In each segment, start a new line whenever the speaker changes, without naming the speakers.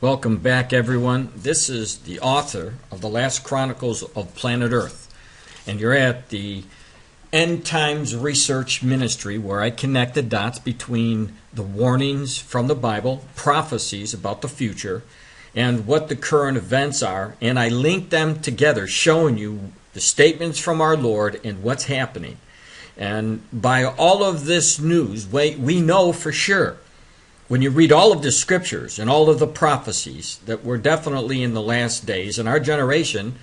Welcome back, everyone. This is the author of the Last Chronicles of Planet Earth, and you're at the End Times Research Ministry, where I connect the dots between the warnings from the Bible, prophecies about the future, and what the current events are, and I link them together, showing you the statements from our Lord and what's happening. And by all of this news, we know for sure, when you read all of the scriptures and all of the prophecies, that we're definitely in the last days, and our generation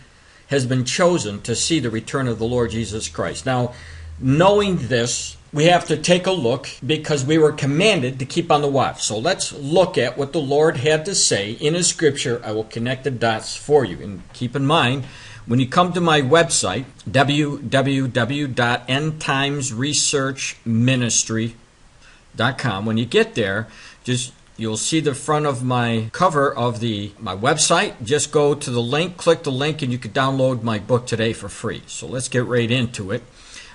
has been chosen to see the return of the Lord Jesus Christ. Now, knowing this, we have to take a look because we were commanded to keep on the watch. So let's look at what the Lord had to say in His scripture. I will connect the dots for you. And keep in mind, when you come to my website, www.endtimesresearchministry.com, when you get there, you'll see the front of my cover of my website. Just go to the link, click the link, and you can download my book today for free. So let's get right into it.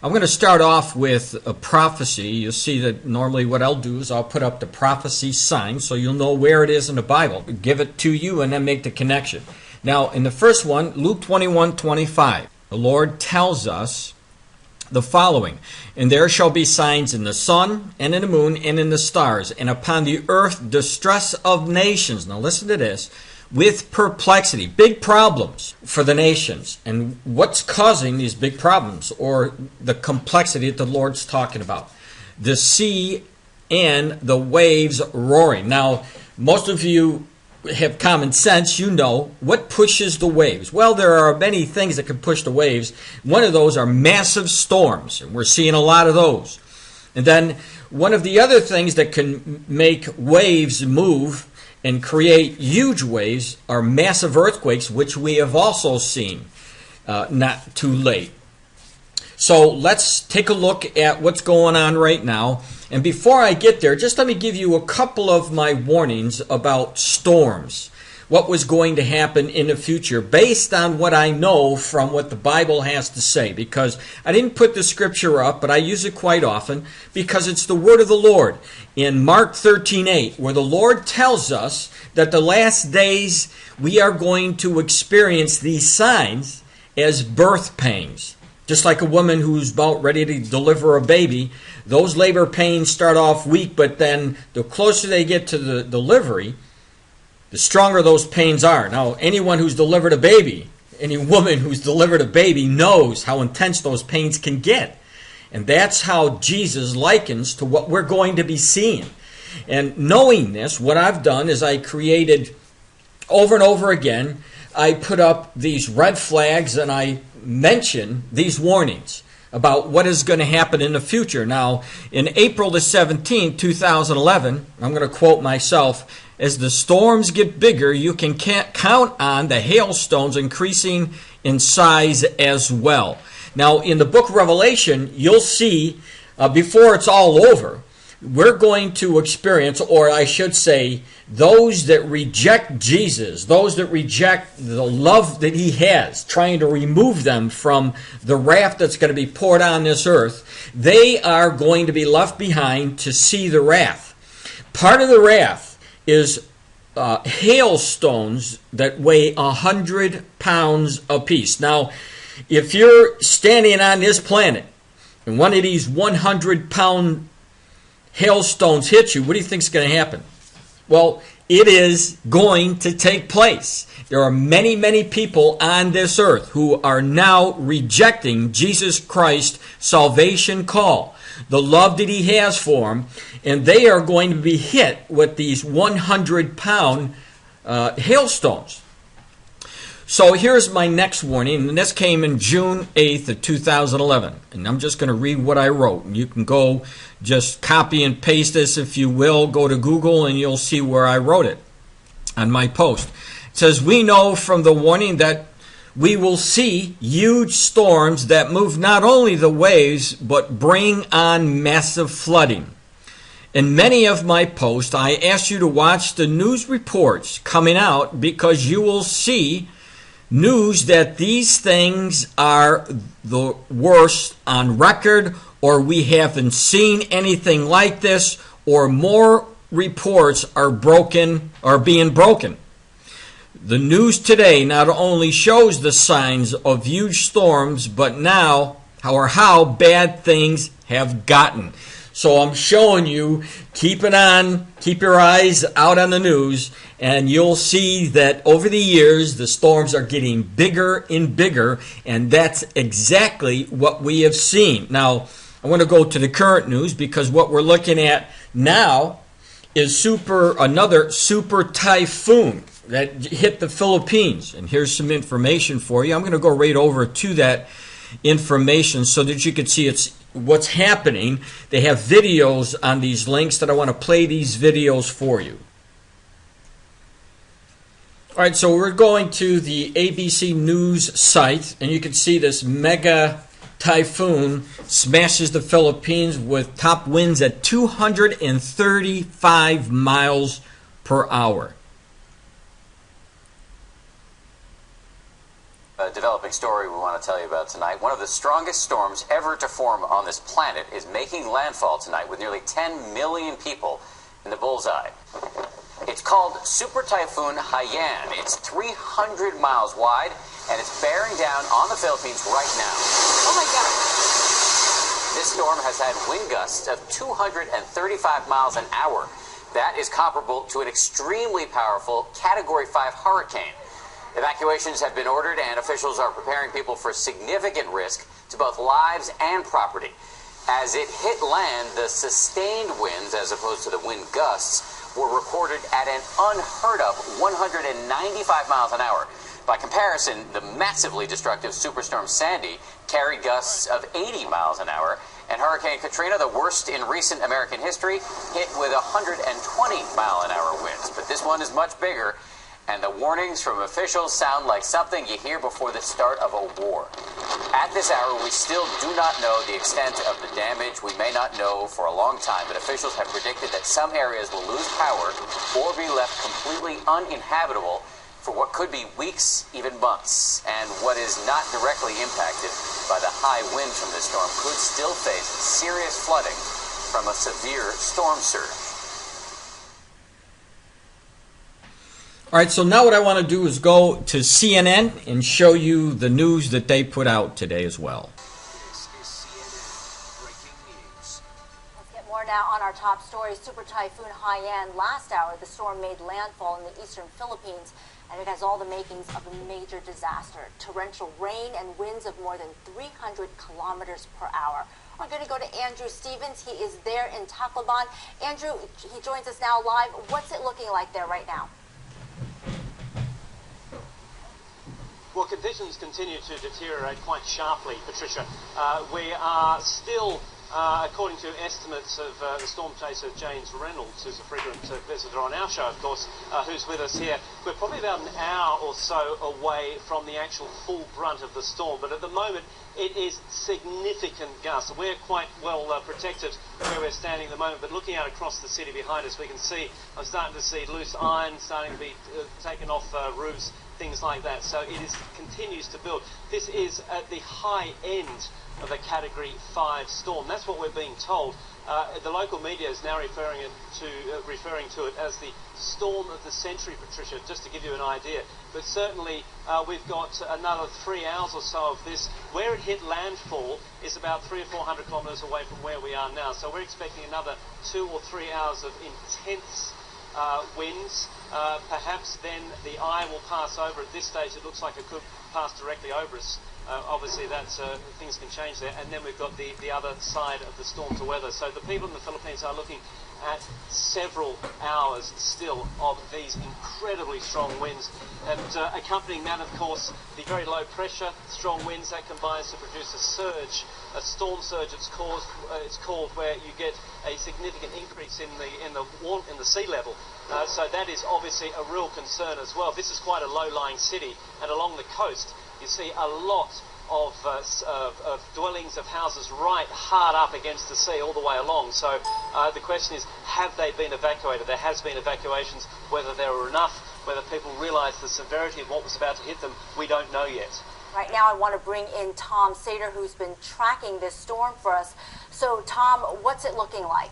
I'm going to start off with a prophecy. You'll see that normally what I'll do is I'll put up the prophecy sign so you'll know where it is in the Bible. Give it to you and then make the connection. Now, in the first one, Luke 21:25, the Lord tells us the following: "And there shall be signs in the sun, and in the moon, and in the stars, and upon the earth distress of nations." Now listen to this. "With perplexity," big problems for the nations. And what's causing these big problems, or the complexity that the Lord's talking about? "The sea and the waves roaring." Now, most of you have common sense. You know what pushes the waves. Well, there are many things that can push the waves. One of those are massive storms, and we're seeing a lot of those. And then one of the other things that can make waves move and create huge waves are massive earthquakes, which we have also seen not too late. So let's take a look at what's going on right now. And before I get there, just let me give you a couple of my warnings about storms, what was going to happen in the future based on what I know from what the Bible has to say. Because I didn't put the scripture up, but I use it quite often because it's the word of the Lord. In Mark 13:8, where the Lord tells us that the last days we are going to experience these signs as birth pains. Just like a woman who's about ready to deliver a baby, those labor pains start off weak, but then the closer they get to the delivery, the stronger those pains are. Now, anyone who's delivered a baby, any woman who's delivered a baby knows how intense those pains can get. And that's how Jesus likens to what we're going to be seeing. And knowing this, what I've done is I created, over and over again, I put up these red flags and I mention these warnings about what is going to happen in the future. Now, in April the 17th, 2011, I'm going to quote myself, "As the storms get bigger, you can count on the hailstones increasing in size as well." Now, in the book of Revelation, you'll see, before it's all over, we're going to experience, or I should say, those that reject Jesus, those that reject the love that He has, trying to remove them from the wrath that's going to be poured on this earth, they are going to be left behind to see the wrath. Part of the wrath is hailstones that weigh 100 pounds apiece. Now, if you're standing on this planet and one of these 100-pound hailstones hit you, what do you think is going to happen? Well, it is going to take place. There are many, many people on this earth who are now rejecting Jesus Christ's salvation call, the love that He has for them, and they are going to be hit with these 100-pound hailstones. So here's my next warning, and this came in June 8th of 2011. And I'm just going to read what I wrote. And you can go just copy and paste this if you will. Go to Google and you'll see where I wrote it on my post. It says, "We know from the warning that we will see huge storms that move not only the waves, but bring on massive flooding. In many of my posts, I ask you to watch the news reports coming out because you will see news that these things are the worst on record, or we haven't seen anything like this, or more reports are being broken. The news today not only shows the signs of huge storms, but now how bad things have gotten. So I'm showing you, keep it on, keep your eyes out on the news, and you'll see that over the years the storms are getting bigger and bigger, and that's exactly what we have seen. Now, I want to go to the current news because what we're looking at now is another super typhoon that hit the Philippines. And here's some information for you. I'm going to go right over to that information so that you can see what's happening. They have videos on these links that I want to play these videos for you. All right, so we're going to the ABC News site, and you can see this mega typhoon smashes the Philippines with top winds at 235 miles per hour.
A developing story we want to tell you about tonight. One of the strongest storms ever to form on this planet is making landfall tonight with nearly 10 million people in the bullseye. It's called Super Typhoon Haiyan. It's 300 miles wide, and it's bearing down on the Philippines right now. Oh my God! This storm has had wind gusts of 235 miles an hour. That is comparable to an extremely powerful Category 5 hurricane. Evacuations have been ordered, and officials are preparing people for significant risk to both lives and property. As it hit land, the sustained winds, as opposed to the wind gusts, were recorded at an unheard of 195 miles an hour. By comparison, the massively destructive Superstorm Sandy carried gusts of 80 miles an hour, and Hurricane Katrina, the worst in recent American history, hit with 120-mile-an-hour winds. But this one is much bigger, and the warnings from officials sound like something you hear before the start of a war. At this hour, we still do not know the extent of the damage. We may not know for a long time, but officials have predicted that some areas will lose power or be left completely uninhabitable for what could be weeks, even months. And what is not directly impacted by the high winds from this storm could still face serious flooding from a severe storm surge.
All right, so now what I want to do is go to CNN and show you the news that they put out today as well.
This is CNN Breaking News.
Let's get more now on our top story. Super Typhoon Haiyan. Last hour, the storm made landfall in the eastern Philippines, and it has all the makings of a major disaster. Torrential rain and winds of more than 300 kilometers per hour. We're going to go to Andrew Stevens. He is there in Tacloban. Andrew, he joins us now live. What's it looking like there right now?
Well, conditions continue to deteriorate quite sharply, Patricia. We are still, according to estimates of the storm chaser James Reynolds, who's a frequent visitor on our show, of course, who's with us here, we're probably about an hour or so away from the actual full brunt of the storm. But at the moment, it is significant gusts. We're quite well protected where we're standing at the moment, but looking out across the city behind us, we can see, I'm starting to see loose iron starting to be taken off roofs, things like that. So it continues to build. This is at the high end of a Category 5 storm. That's what we're being told. The local media is now referring to it as the storm of the century, Patricia, just to give you an idea. But certainly we've got another 3 hours or so of this. Where it hit landfall is about 300 or 400 kilometres away from where we are now. So we're expecting another 2 or 3 hours of intense winds. Perhaps then the eye will pass over. At this stage, it looks like it could pass directly over us. Obviously, that's things can change there. And then we've got the other side of the storm to weather. So the people in the Philippines are looking at several hours still of these incredibly strong winds. And accompanying that, of course, the very low pressure, strong winds, that combines to produce a surge, a storm surge it's called, where you get a significant increase in the sea level. So that is obviously a real concern as well. This is quite a low-lying city, and along the coast you see a lot of dwellings, of houses right hard up against the sea all the way along. So the question is, have they been evacuated? There has been evacuations. Whether there were enough, whether people realised the severity of what was about to hit them, we don't know yet.
Right now I want to bring in Tom Sater, who's been tracking this storm for us. So Tom, what's it looking like?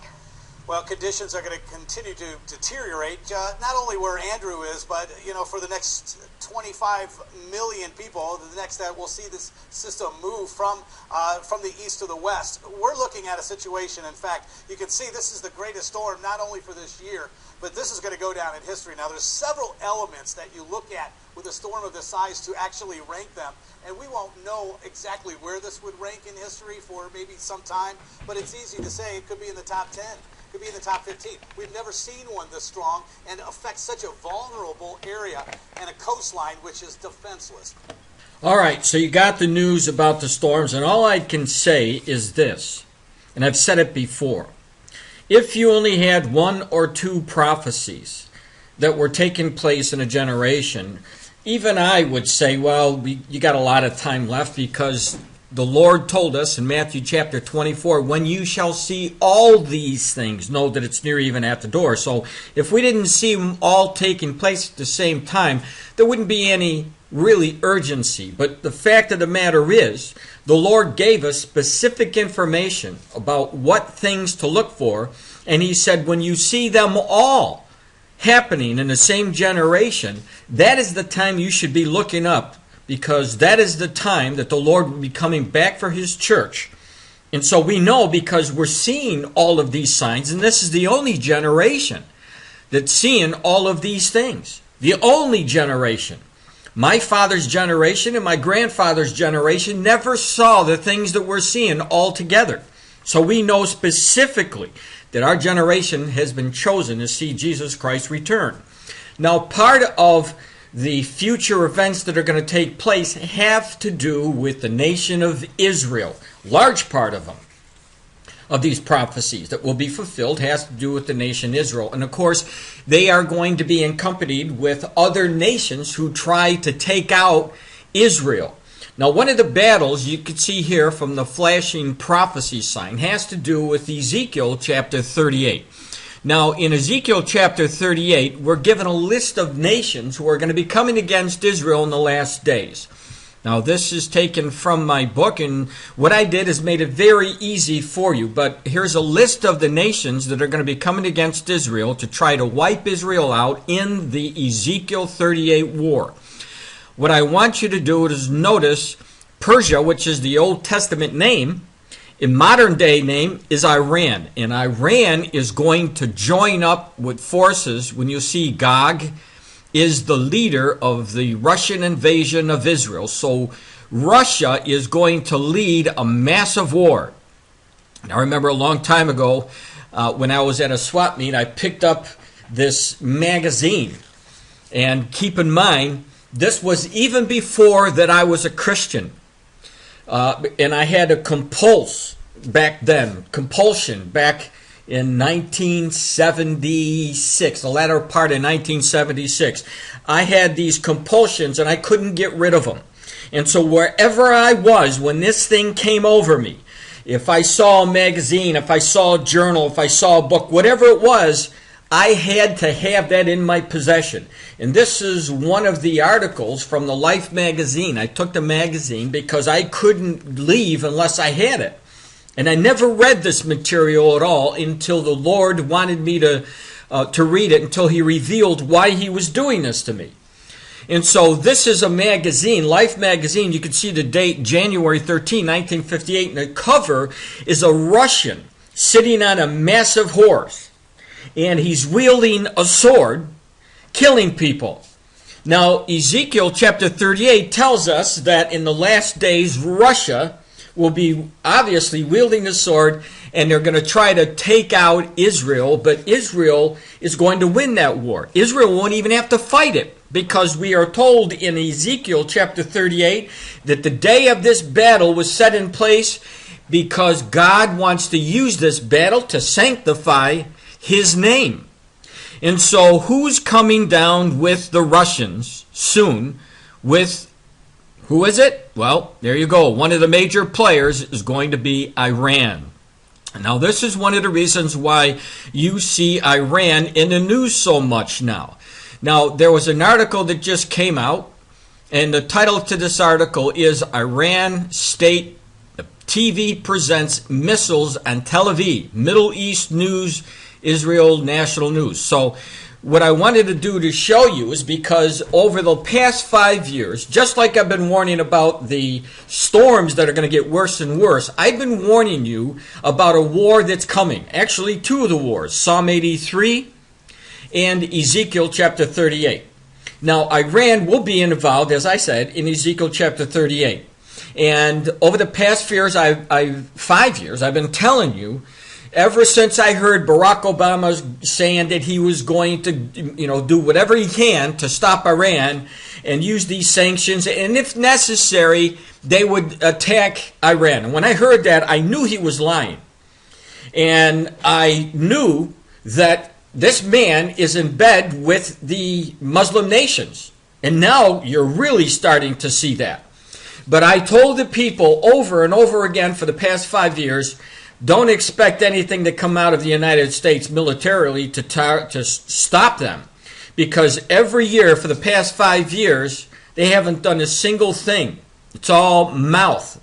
Well, conditions are going to continue to deteriorate, not only where Andrew is, but, for the next 25 million people, the next that we'll see this system move from the east to the west. We're looking at a situation, in fact, you can see this is the greatest storm not only for this year, but this is going to go down in history. Now, there's several elements that you look at with a storm of this size to actually rank them, and we won't know exactly where this would rank in history for maybe some time, but it's easy to say it could be in the top 10. Could be in the top 15. We've never seen one this strong and affect such a vulnerable area and a coastline which is defenseless.
All right, so you got the news about the storms, and all I can say is this, and I've said it before. If you only had one or two prophecies that were taking place in a generation, even I would say, well, you got a lot of time left, because the Lord told us in Matthew chapter 24, when you shall see all these things, know that it's near, even at the door. So if we didn't see them all taking place at the same time, there wouldn't be any really urgency. But the fact of the matter is, the Lord gave us specific information about what things to look for. And He said, when you see them all happening in the same generation, that is the time you should be looking up, because that is the time that the Lord will be coming back for His church. And so we know, because we're seeing all of these signs, and this is the only generation that's seeing all of these things. The only generation. My father's generation and my grandfather's generation never saw the things that we're seeing all together. So we know specifically that our generation has been chosen to see Jesus Christ return. Now, part of the future events that are going to take place have to do with the nation of Israel. Large part of them, of these prophecies that will be fulfilled, has to do with the nation Israel. And of course, they are going to be accompanied with other nations who try to take out Israel. Now, one of the battles you can see here from the flashing prophecy sign has to do with Ezekiel chapter 38. Now, in Ezekiel chapter 38, we're given a list of nations who are going to be coming against Israel in the last days. Now, this is taken from my book, and what I did is made it very easy for you. But here's a list of the nations that are going to be coming against Israel to try to wipe Israel out in the Ezekiel 38 war. What I want you to do is notice Persia, which is the Old Testament name. In modern day name is Iran, and Iran is going to join up with forces. When you see Gog is the leader of the Russian invasion of Israel, so Russia is going to lead a massive war. Now, I remember a long time ago when I was at a swap meet, I picked up this magazine, and keep in mind, this was even before that I was a Christian. And I had a compulsion back in 1976, the latter part of 1976. I had these compulsions and I couldn't get rid of them. And so wherever I was when this thing came over me, if I saw a magazine, if I saw a journal, if I saw a book, whatever it was, I had to have that in my possession. And this is one of the articles from the Life magazine. I took the magazine because I couldn't leave unless I had it. And I never read this material at all until the Lord wanted me to read it, until He revealed why He was doing this to me. And so this is a magazine, Life magazine. You can see the date, January 13, 1958. And the cover is a Russian sitting on a massive horse. And he's wielding a sword, killing people. Now, Ezekiel chapter 38 tells us that in the last days, Russia will be obviously wielding a sword, and they're going to try to take out Israel, but Israel is going to win that war. Israel won't even have to fight it, because we are told in Ezekiel chapter 38 that the day of this battle was set in place because God wants to use this battle to sanctify His name. And so who's coming down with the Russians soon? Who is it? Well, there you go. One of the major players is going to be Iran. Now, this is one of the reasons why you see Iran in the news so much now. Now, there was an article that just came out, and the title to this article is Iran State TV Presents Missiles on Tel Aviv. Middle East News Israel National News. So what I wanted to do to show you is because over the past 5 years, just like I've been warning about the storms that are going to get worse and worse, I've been warning you about a war that's coming. Actually, two of the wars, Psalm 83 and Ezekiel chapter 38. Now, Iran will be involved, as I said, in Ezekiel chapter 38. And over the past 5 years, I've been telling you, ever since I heard Barack Obama saying that he was going to, do whatever he can to stop Iran and use these sanctions, and if necessary, they would attack Iran. And when I heard that, I knew he was lying. And I knew that this man is in bed with the Muslim nations. And now you're really starting to see that. But I told the people over and over again for the past 5 years, don't expect anything to come out of the United States militarily to stop them. Because every year for the past 5 years, they haven't done a single thing. It's all mouth.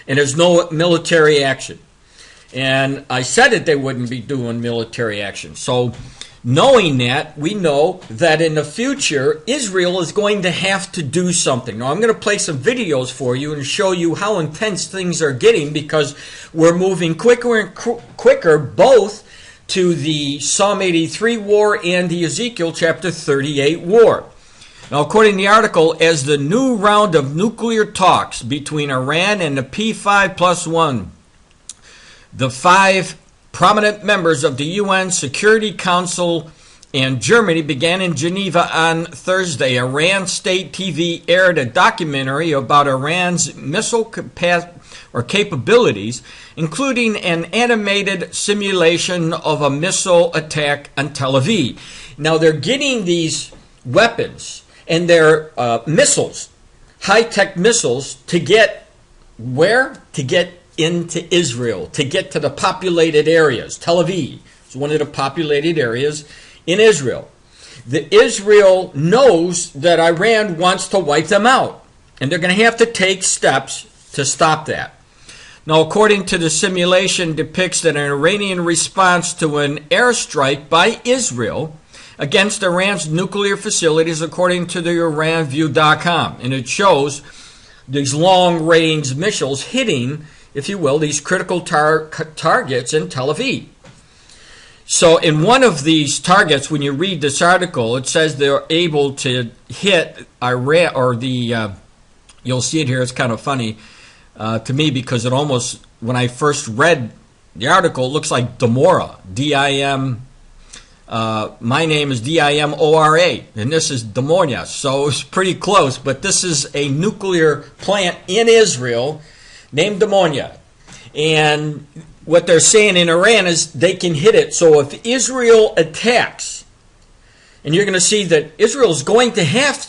And there's no military action. And I said that they wouldn't be doing military action. So knowing that, we know that in the future, Israel is going to have to do something. Now, I'm going to play some videos for you and show you how intense things are getting because we're moving quicker and quicker both to the Psalm 83 war and the Ezekiel chapter 38 war. Now, according to the article, as the new round of nuclear talks between Iran and the P5+1, the 5 prominent members of the UN Security Council and Germany began in Geneva on Thursday. Iran State TV aired a documentary about Iran's missile capabilities, including an animated simulation of a missile attack on Tel Aviv. Now, they're getting these weapons and their missiles, high-tech missiles, to get where? To get into Israel, to get to the populated areas. Tel Aviv is one of the populated areas in Israel. Israel knows that Iran wants to wipe them out, and they're going to have to take steps to stop that. Now, according to the simulation, depicts that an Iranian response to an airstrike by Israel against Iran's nuclear facilities, according to the IranView.com, and it shows these long-range missiles hitting, if you will, these critical targets in Tel Aviv. So in one of these targets, when you read this article, it says they're able to hit Iran, or you'll see it here, it's kind of funny to me because it almost, when I first read the article, it looks like DiMora, D-I-M, my name is D-I-M-O-R-A, and this is DiMora, so it's pretty close, but this is a nuclear plant in Israel named DiMora. And what they're saying in Iran is they can hit it. So if Israel attacks, and you're going to see that Israel is going to have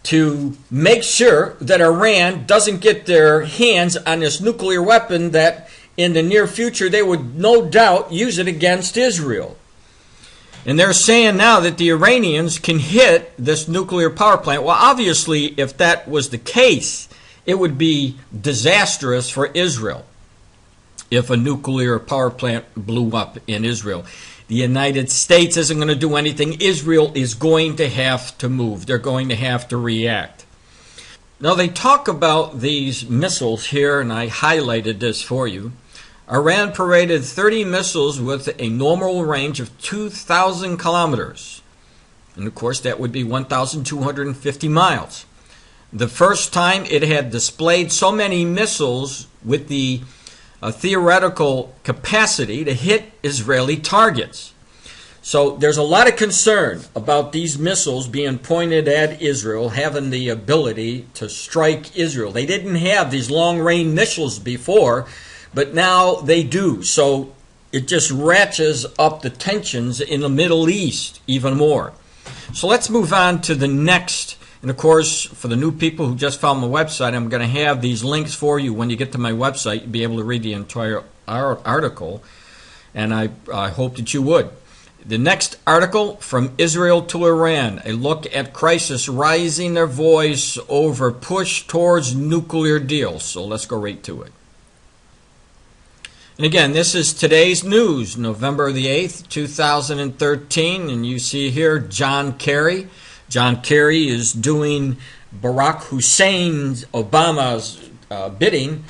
to make sure that Iran doesn't get their hands on this nuclear weapon that in the near future they would no doubt use it against Israel. And they're saying now that the Iranians can hit this nuclear power plant. Well, obviously, if that was the case, it would be disastrous for Israel if a nuclear power plant blew up in Israel. The United States isn't going to do anything. Israel is going to have to move. They're going to have to react. Now, they talk about these missiles here, and I highlighted this for you. Iran paraded 30 missiles with a normal range of 2,000 kilometers. And, of course, that would be 1,250 miles. The first time it had displayed so many missiles with the theoretical capacity to hit Israeli targets. So there's a lot of concern about these missiles being pointed at Israel, having the ability to strike Israel. They didn't have these long-range missiles before, but now they do. So it just ratchets up the tensions in the Middle East even more. So let's move on to the next. And of course, for the new people who just found my website, I'm going to have these links for you. When you get to my website, you'll be able to read the entire article. And I hope that you would. The next article, From Israel to Iran, a look at crisis rising their voice over push towards nuclear deals. So let's go right to it. And again, this is today's news, November the 8th, 2013, and you see here John Kerry. John Kerry is doing Barack Hussein Obama's bidding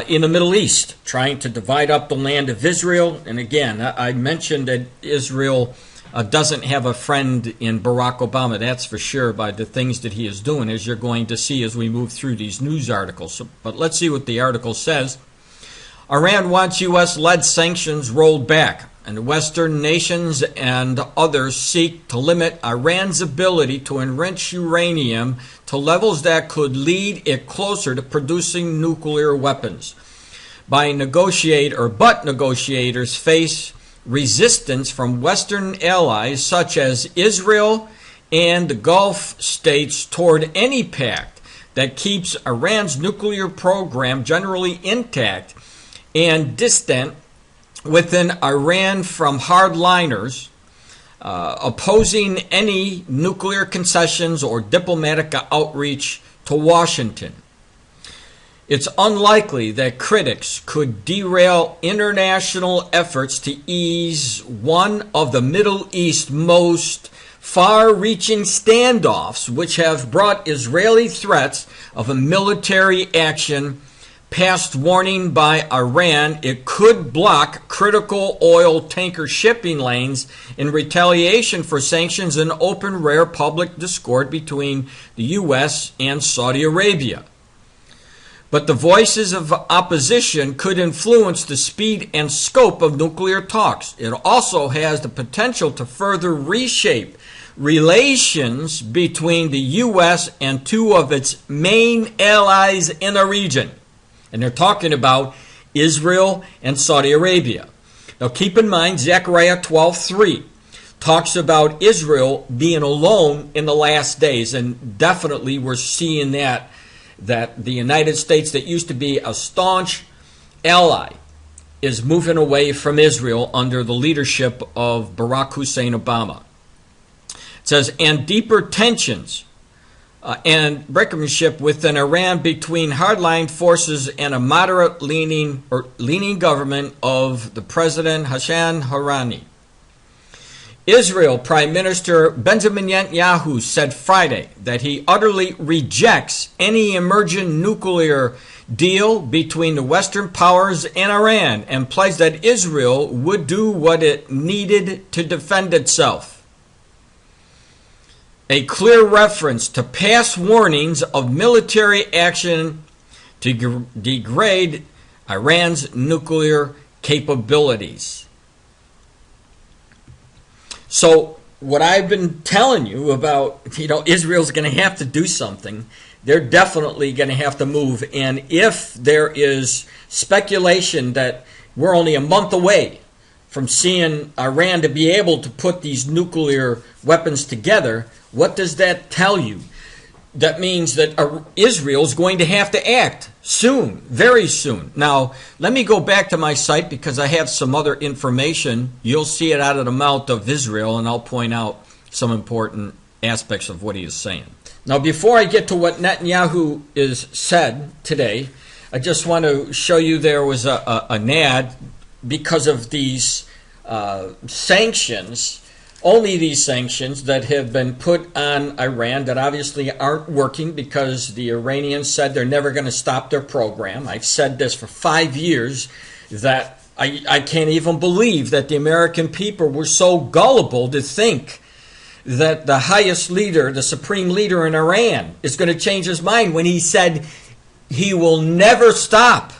in the Middle East, trying to divide up the land of Israel. And again, I mentioned that Israel doesn't have a friend in Barack Obama, that's for sure, by the things that he is doing, as you're going to see as we move through these news articles. But let's see what the article says. Iran wants U.S.-led sanctions rolled back, and Western nations and others seek to limit Iran's ability to enrich uranium to levels that could lead it closer to producing nuclear weapons. But negotiators face resistance from Western allies such as Israel and the Gulf states toward any pact that keeps Iran's nuclear program generally intact and distant within Iran from hardliners opposing any nuclear concessions or diplomatic outreach to Washington. It's unlikely that critics could derail international efforts to ease one of the Middle East's most far-reaching standoffs, which have brought Israeli threats of a military action past warning by Iran it could block critical oil tanker shipping lanes in retaliation for sanctions and open rare public discord between the U.S. and Saudi Arabia. But the voices of opposition could influence the speed and scope of nuclear talks. It also has the potential to further reshape relations between the U.S. and two of its main allies in the region. And they're talking about Israel and Saudi Arabia. Now keep in mind, Zechariah 12:3 talks about Israel being alone in the last days. And definitely we're seeing that the United States, that used to be a staunch ally, is moving away from Israel under the leadership of Barack Hussein Obama. It says, and deeper tensions and brinkmanship within Iran between hardline forces and a moderate leaning government of the President Hassan Rouhani. Israel Prime Minister Benjamin Netanyahu said Friday that he utterly rejects any emergent nuclear deal between the Western powers and Iran and pledged that Israel would do what it needed to defend itself. A clear reference to past warnings of military action to degrade Iran's nuclear capabilities. So what I've been telling you about, Israel's going to have to do something. They're definitely going to have to move. And if there is speculation that we're only a month away from seeing Iran to be able to put these nuclear weapons together, what does that tell you? That means that Israel is going to have to act soon, very soon. Now, let me go back to my site because I have some other information. You'll see it out of the mouth of Israel, and I'll point out some important aspects of what he is saying. Now, before I get to what Netanyahu is said today, I just want to show you there was an ad because of these sanctions. Only these sanctions that have been put on Iran that obviously aren't working because the Iranians said they're never going to stop their program. I've said this for 5 years that I can't even believe that the American people were so gullible to think that the highest leader, the supreme leader in Iran, is going to change his mind when he said he will never stop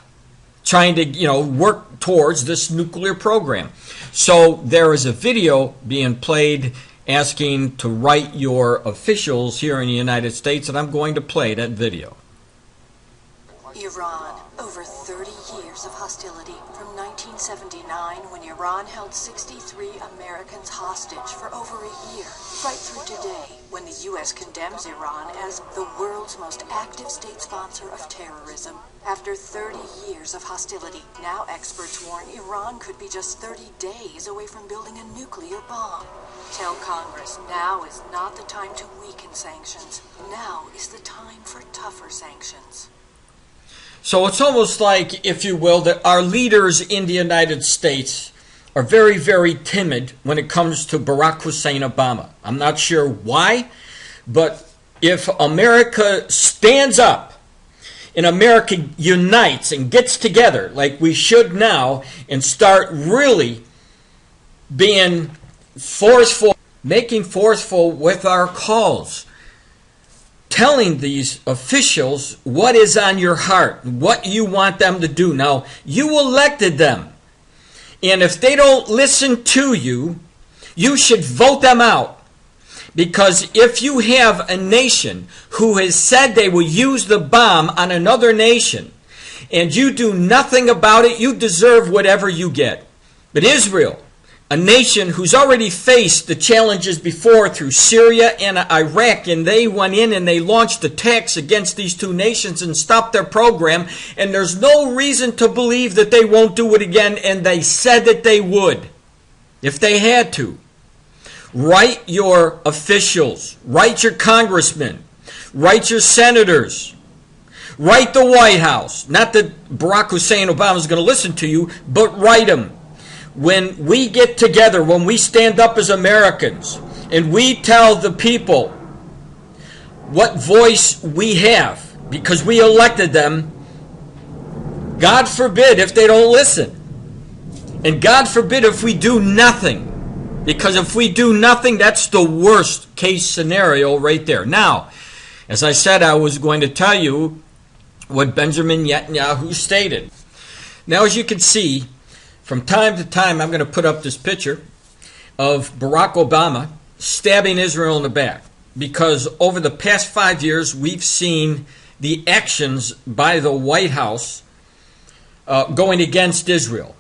trying to, work towards this nuclear program. So there is a video being played asking to write your officials here in the United States, and I'm going to play that video.
Iran, over 30 years of hostility. From 1979, when Iran held 63 Americans hostage for over a year, right through today, when the U.S. condemns Iran as the world's most active state sponsor of terrorism. After 30 years of hostility, now experts warn Iran could be just 30 days away from building a nuclear bomb. Tell Congress now is not the time to weaken sanctions. Now is the time for tougher sanctions.
So it's almost like, if you will, that our leaders in the United States are very, very timid when it comes to Barack Hussein Obama. I'm not sure why, but if America stands up and America unites and gets together like we should now and start really being forceful, making forceful with our calls, telling these officials what is on your heart, what you want them to do. Now, you elected them. And if they don't listen to you, you should vote them out. Because if you have a nation who has said they will use the bomb on another nation, and you do nothing about it, you deserve whatever you get. But Israel, a nation who's already faced the challenges before through Syria and Iraq, and they went in and they launched attacks against these two nations and stopped their program, and there's no reason to believe that they won't do it again, and they said that they would if they had to. Write your officials, write your congressmen, write your senators, write the White House. Not that Barack Hussein Obama is going to listen to you, but write them. When we get together, when we stand up as Americans, and we tell the people what voice we have, because we elected them, God forbid if they don't listen. And God forbid if we do nothing. Because if we do nothing, that's the worst case scenario right there. Now, as I said, I was going to tell you what Benjamin Netanyahu stated. Now, as you can see, from time to time, I'm going to put up this picture of Barack Obama stabbing Israel in the back. Because over the past 5 years, we've seen the actions by the White House going against Israel.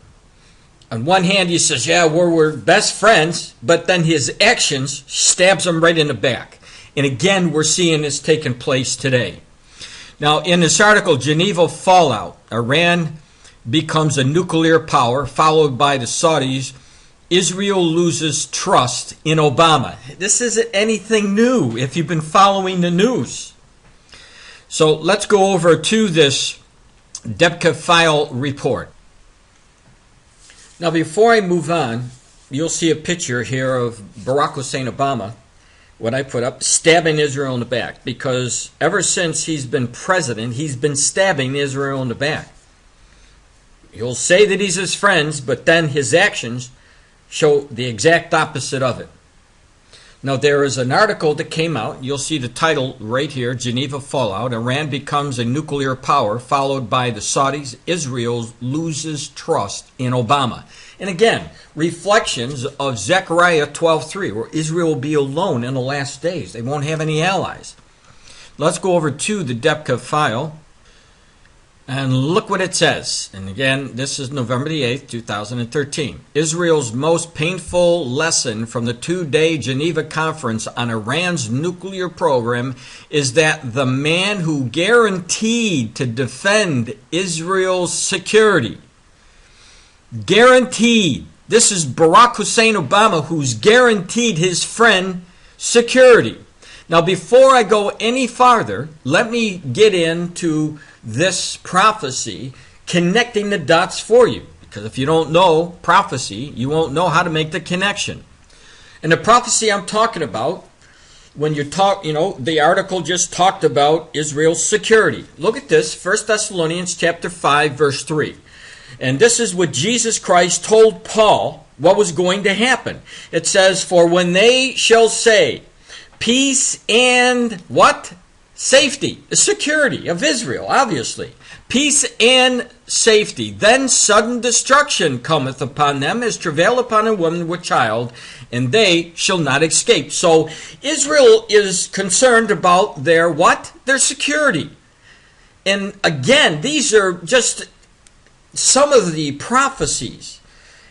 On one hand, he says, yeah, we're best friends, but then his actions stabs him right in the back. And again, we're seeing this taking place today. Now, in this article, Geneva Fallout, Iran becomes a nuclear power, followed by the Saudis. Israel loses trust in Obama. This isn't anything new if you've been following the news. So let's go over to this Debka file report. Now, before I move on, you'll see a picture here of Barack Hussein Obama, what I put up, stabbing Israel in the back. Because ever since he's been president, he's been stabbing Israel in the back. He'll say that he's his friends, but then his actions show the exact opposite of it. Now, there is an article that came out. You'll see the title right here, Geneva Fallout. Iran becomes a nuclear power, followed by the Saudis. Israel loses trust in Obama. And again, reflections of Zechariah 12:3, where Israel will be alone in the last days. They won't have any allies. Let's go over to the Debka file. And look what it says. And again, this is November the 8th, 2013. Israel's most painful lesson from the two-day Geneva conference on Iran's nuclear program is that the man who guaranteed to defend Israel's security, guaranteed, this is Barack Hussein Obama who's guaranteed his friend security. Now, before I go any farther, let me get into this prophecy, connecting the dots for you. Because if you don't know prophecy, you won't know how to make the connection. And the prophecy I'm talking about, when you talk, the article just talked about Israel's security. Look at this, 1 Thessalonians chapter 5, verse 3. And this is what Jesus Christ told Paul what was going to happen. It says, for when they shall say, peace and what? Safety, the security of Israel, obviously. Peace and safety. Then sudden destruction cometh upon them as travail upon a woman with child, and they shall not escape. So Israel is concerned about their what? Their security. And again, these are just some of the prophecies.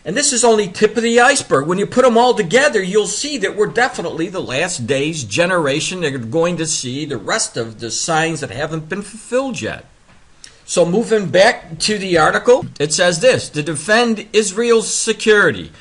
And this is only tip of the iceberg. When you put them all together, you'll see that we're definitely the last days generation that are going to see the rest of the signs that haven't been fulfilled yet. So moving back to the article, it says this: to defend Israel's security,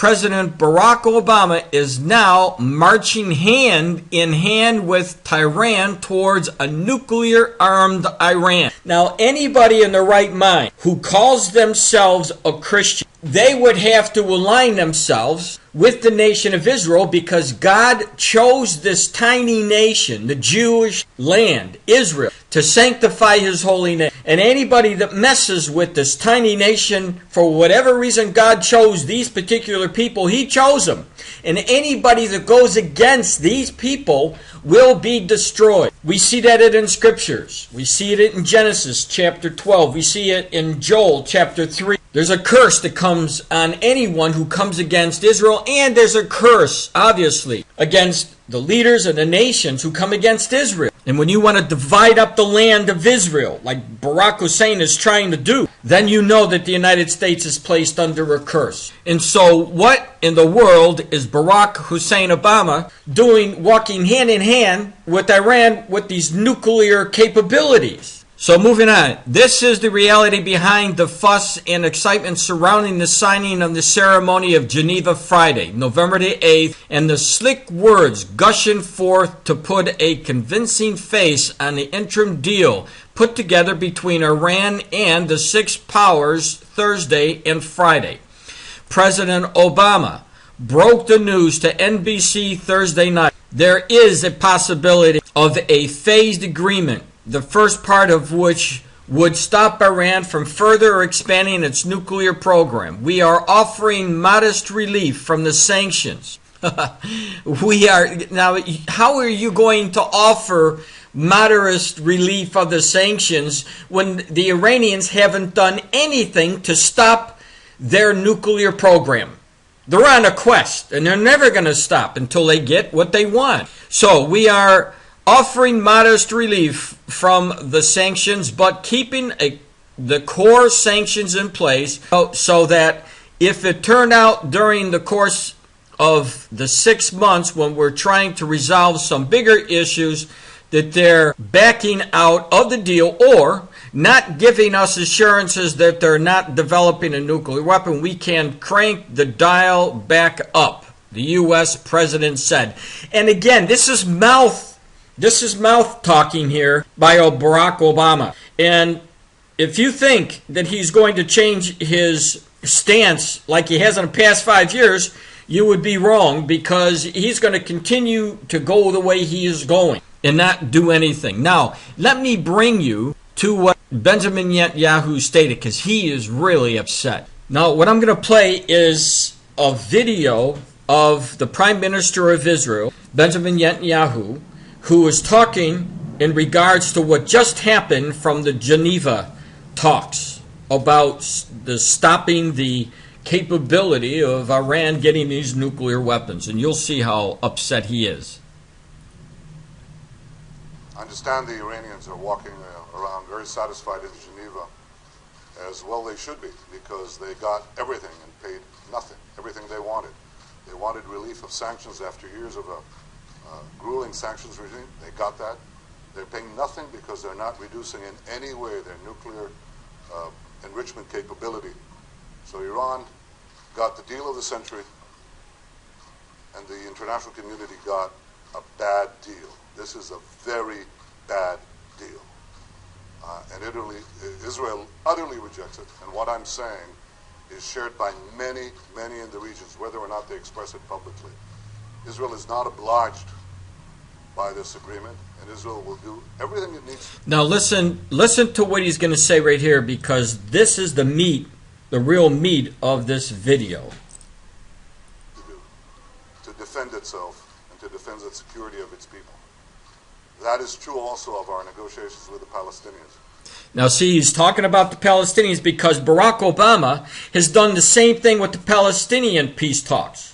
President Barack Obama is now marching hand in hand with Tehran towards a nuclear-armed Iran. Now, anybody in their right mind who calls themselves a Christian, they would have to align themselves with the nation of Israel, because God chose this tiny nation, the Jewish land, Israel, to sanctify His holy name. And anybody that messes with this tiny nation, for whatever reason God chose these particular people, He chose them. And anybody that goes against these people will be destroyed. We see that in Scriptures. We see it in Genesis chapter 12. We see it in Joel chapter 3. There's a curse that comes on anyone who comes against Israel, and there's a curse, obviously, against the leaders of the nations who come against Israel. And when you want to divide up the land of Israel, like Barack Hussein is trying to do, then you know that the United States is placed under a curse. And so what in the world is Barack Hussein Obama doing, walking hand in hand with Iran with these nuclear capabilities? So moving on, this is the reality behind the fuss and excitement surrounding the signing of the ceremony of Geneva Friday, November the 8th, and the slick words gushing forth to put a convincing face on the interim deal put together between Iran and the six powers Thursday and Friday. President Obama broke the news to NBC Thursday night. There is a possibility of a phased agreement, the first part of which would stop Iran from further expanding its nuclear program. We are offering modest relief from the sanctions. Now, how are you going to offer modest relief of the sanctions when the Iranians haven't done anything to stop their nuclear program? They're on a quest, and they're never going to stop until they get what they want. So we are offering modest relief from the sanctions, but keeping the core sanctions in place so that if it turned out during the course of the 6 months when we're trying to resolve some bigger issues that they're backing out of the deal or not giving us assurances that they're not developing a nuclear weapon, we can crank the dial back up, the U.S. president said. And again, this is mouth talking here by Barack Obama. And if you think that he's going to change his stance like he has in the past 5 years, you would be wrong, because he's going to continue to go the way he is going and not do anything. Now, let me bring you to what Benjamin Netanyahu stated, because he is really upset. Now, what I'm going to play is a video of the Prime Minister of Israel, Benjamin Netanyahu, who is talking in regards to what just happened from the Geneva talks about the stopping the capability of Iran getting these nuclear weapons. And you'll see how upset he is.
I understand the Iranians are walking around very satisfied in Geneva, as well they should be, because they got everything and paid nothing, everything they wanted. They wanted relief of sanctions after years of a grueling sanctions regime. They got that. They're paying nothing because they're not reducing in any way their nuclear enrichment capability. So Iran got the deal of the century, and the international community got a bad deal. This is a very bad deal. And Israel utterly rejects it. And what I'm saying is shared by many, many in the regions, whether or not they express it publicly. Israel is not obliged by this agreement, and Israel will do everything it needs.
Now listen to what he's going to say right here, because this is the meat, the real meat of this video.
To defend itself and to defend the security of its people. That is true also of our negotiations with the Palestinians.
Now see, he's talking about the Palestinians because Barack Obama has done the same thing with the Palestinian peace talks.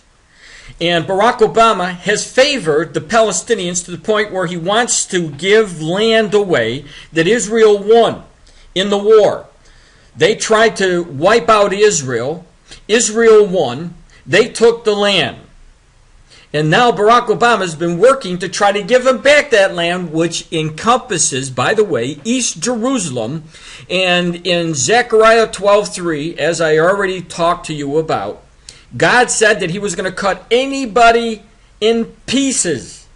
And Barack Obama has favored the Palestinians to the point where he wants to give land away that Israel won in the war. They tried to wipe out Israel. Israel won. They took the land. And now Barack Obama has been working to try to give them back that land, which encompasses, by the way, East Jerusalem. And in Zechariah 12:3, as I already talked to you about, God said that he was going to cut anybody in pieces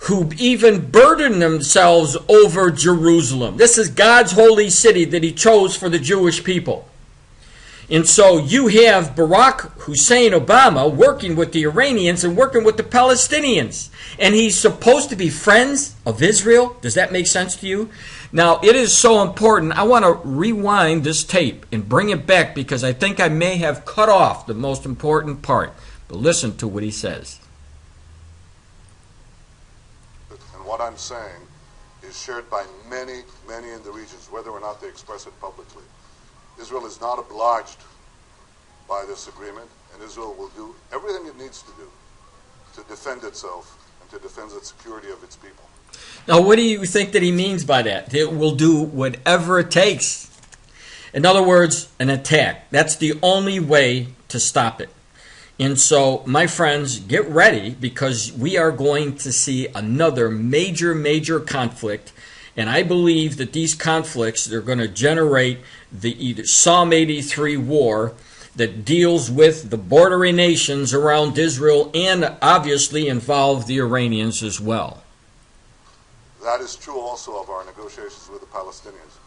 who even burden themselves over Jerusalem. This is God's holy city that he chose for the Jewish people. And so you have Barack Hussein Obama working with the Iranians and working with the Palestinians. And he's supposed to be friends of Israel. Does that make sense to you? Now, it is so important. I want to rewind this tape and bring it back because I think I may have cut off the most important part. But listen to what he says.
And what I'm saying is shared by many, many in the regions, whether or not they express it publicly. Israel is not obliged by this agreement, and Israel will do everything it needs to do to defend itself and to defend the security of its people.
Now, what do you think that he means by that? It will do whatever it takes. In other words, an attack. That's the only way to stop it. And so, my friends, get ready because we are going to see another major conflict. And I believe that these conflicts, they're going to generate the Psalm 83 war that deals with the bordering nations around Israel and obviously involve the Iranians as well.
That is true also of our negotiations with the Palestinians.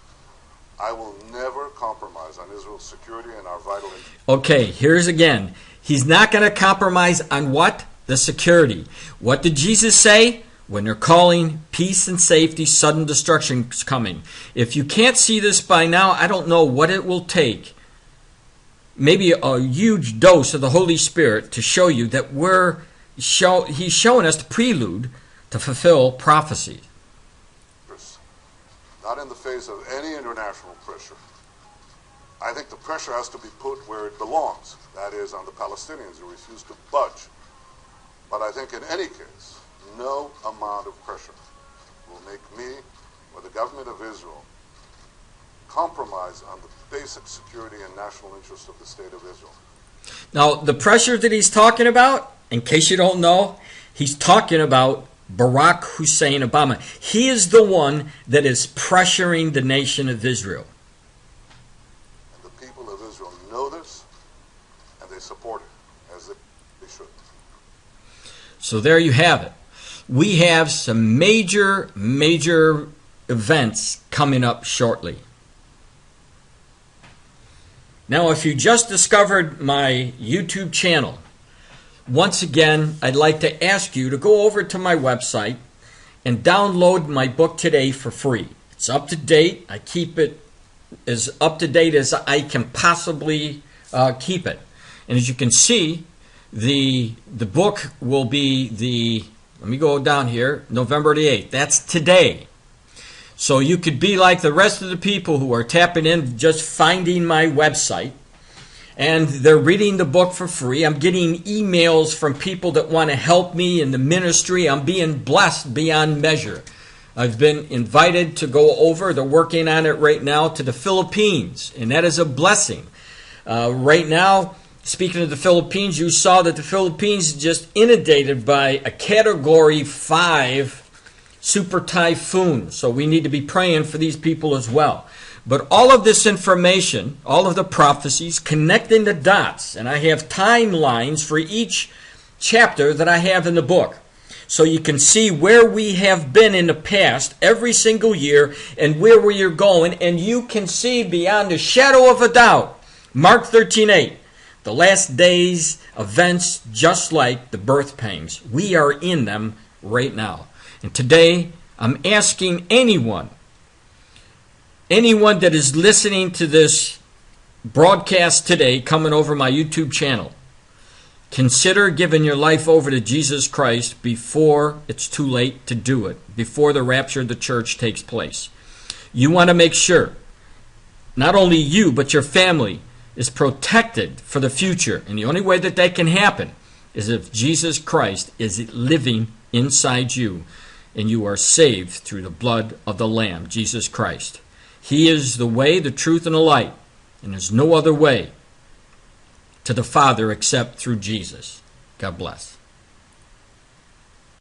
I will never compromise on Israel's security and our vital interests.
Okay, here's again. He's not going to compromise on what? The security. What did Jesus say? When they're calling peace and safety, sudden destruction is coming. If you can't see this by now, I don't know what it will take. Maybe a huge dose of the Holy Spirit to show you that he's showing us the prelude to fulfill prophecy.
Not in the face of any international pressure. I think the pressure has to be put where it belongs. That is, on the Palestinians who refuse to budge. But I think in any case, no amount of pressure will make me or the government of Israel compromise on the basic security and national interests of the state of Israel.
Now, the pressure that he's talking about, in case you don't know, he's talking about Barack Hussein Obama. He is the one that is pressuring the nation of Israel.
And the people of Israel know this, and they support it, as they should.
So there you have it. We have some major events coming up shortly. Now, if you just discovered my YouTube channel, once again, I'd like to ask you to go over to my website and download my book today for free. It's up to date. I keep it as up to date as I can possibly keep it. And as you can see, the book will be let me go down here, November the 8th. That's today. So you could be like the rest of the people who are tapping in, just finding my website, and they're reading the book for free. I'm getting emails from people that want to help me in the ministry. I'm being blessed beyond measure. I've been invited to go over, they're working on it right now, to the Philippines, and that is a blessing. Right now, speaking of the Philippines, you saw that the Philippines is just inundated by a Category 5 super typhoon. So we need to be praying for these people as well. But all of this information, all of the prophecies, connecting the dots, and I have timelines for each chapter that I have in the book. So you can see where we have been in the past, every single year, and where we are going. And you can see beyond a shadow of a doubt, Mark 13:8, the last days, events just like the birth pangs. We are in them right now. And today, I'm asking anyone that is listening to this broadcast today, coming over my YouTube channel, consider giving your life over to Jesus Christ before it's too late to do it, before the rapture of the church takes place. You want to make sure not only you, but your family is protected for the future. And the only way that that can happen is if Jesus Christ is living inside you and you are saved through the blood of the Lamb, Jesus Christ. He is the way, the truth, and the light. And there's no other way to the Father except through Jesus. God bless.